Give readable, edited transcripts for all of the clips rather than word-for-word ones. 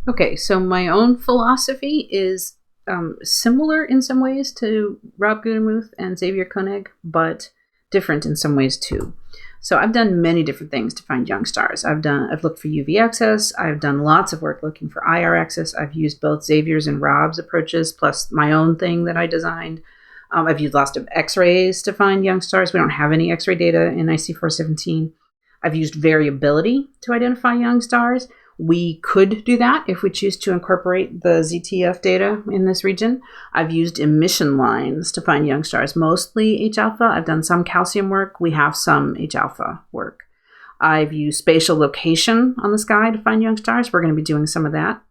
Okay, so my own philosophy is similar in some ways to Rob Gudemuth and Xavier Koenig, but different in some ways too. So I've done many different things to find young stars. I've looked for UV excess. I've done lots of work looking for IR excess. I've used both Xavier's and Rob's approaches, plus my own thing that I designed. I've used lots of X-rays to find young stars. We don't have any X-ray data in IC417. I've used variability to identify young stars. We could do that if we choose to incorporate the ZTF data in this region. I've used emission lines to find young stars, mostly H-alpha. I've done some calcium work. We have some H-alpha work. I've used spatial location on the sky to find young stars. We're going to be doing some of that.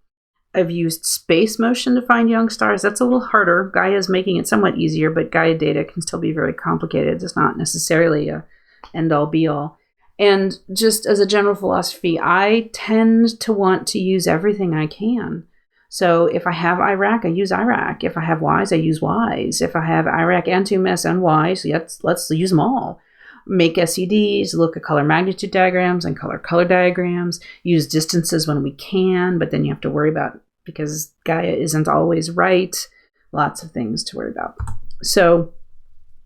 I've used space motion to find young stars. That's a little harder. Gaia is making it somewhat easier, but Gaia data can still be very complicated. It's not necessarily a end-all, be-all. And just as a general philosophy, I tend to want to use everything I can. So if I have IRAC, I use IRAC. If I have Ys, I use Ys. If I have IRAC and 2MeS and Ys, let's use them all. Make SEDs, look at color magnitude diagrams and color diagrams, use distances when we can, but then you have to worry about, because Gaia isn't always right, lots of things to worry about. So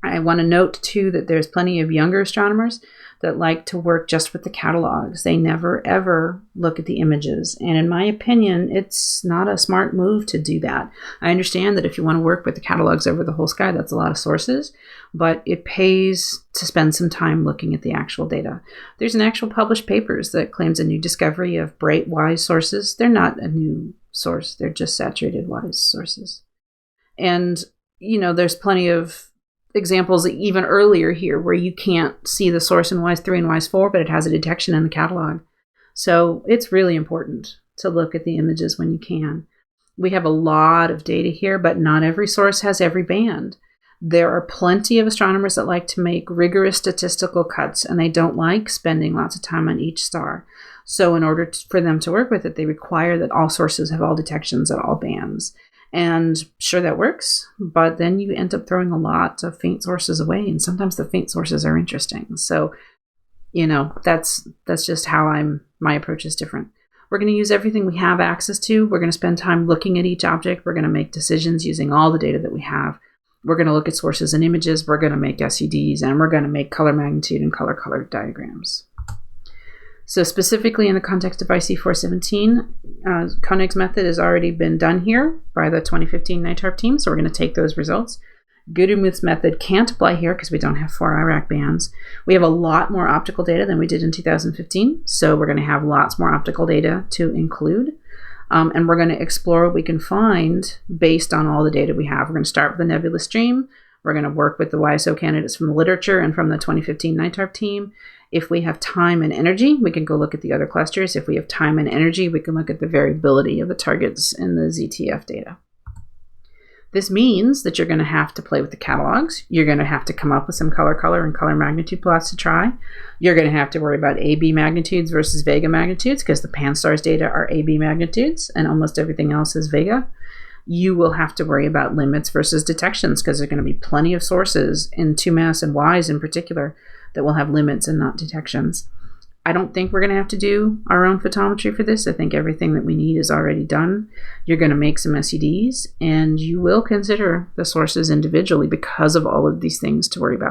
I want to note too that there's plenty of younger astronomers that like to work just with the catalogs. They never ever look at the images. And in my opinion, it's not a smart move to do that. I understand that if you want to work with the catalogs over the whole sky, that's a lot of sources, but it pays to spend some time looking at the actual data. There's an actual published papers that claims a new discovery of bright Y sources. They're not a new source. They're just saturated Y sources. And, there's plenty of examples even earlier here where you can't see the source in WISE3 and WISE4, but it has a detection in the catalog. So it's really important to look at the images when you can. We have a lot of data here, but not every source has every band. There are plenty of astronomers that like to make rigorous statistical cuts, and they don't like spending lots of time on each star. So in order for them to work with it, they require that all sources have all detections at all bands. And sure, that works, but then you end up throwing a lot of faint sources away, and sometimes the faint sources are interesting. So, that's just how my approach is different. We're going to use everything we have access to. We're going to spend time looking at each object. We're going to make decisions using all the data that we have. We're going to look at sources and images. We're going to make SEDs, and we're going to make color magnitude and color diagrams. So specifically in the context of IC417, Koenig's method has already been done here by the 2015 NITARP team, so we're going to take those results. Gudemuth's method can't apply here because we don't have 4 IRAC bands. We have a lot more optical data than we did in 2015, so we're going to have lots more optical data to include. And we're going to explore what we can find based on all the data we have. We're going to start with the nebula stream. We're going to work with the YSO candidates from the literature and from the 2015 NITARP team. If we have time and energy, we can go look at the other clusters. If we have time and energy, we can look at the variability of the targets in the ZTF data. This means that you're going to have to play with the catalogs. You're going to have to come up with some color and color magnitude plots to try. You're going to have to worry about AB magnitudes versus Vega magnitudes because the Pan-STARRS data are AB magnitudes and almost everything else is Vega. You will have to worry about limits versus detections because there's going to be plenty of sources in 2MeS and Ys in particular that will have limits and not detections. I don't think we're going to have to do our own photometry for this. I think everything that we need is already done. You're going to make some SEDs, and you will consider the sources individually because of all of these things to worry about.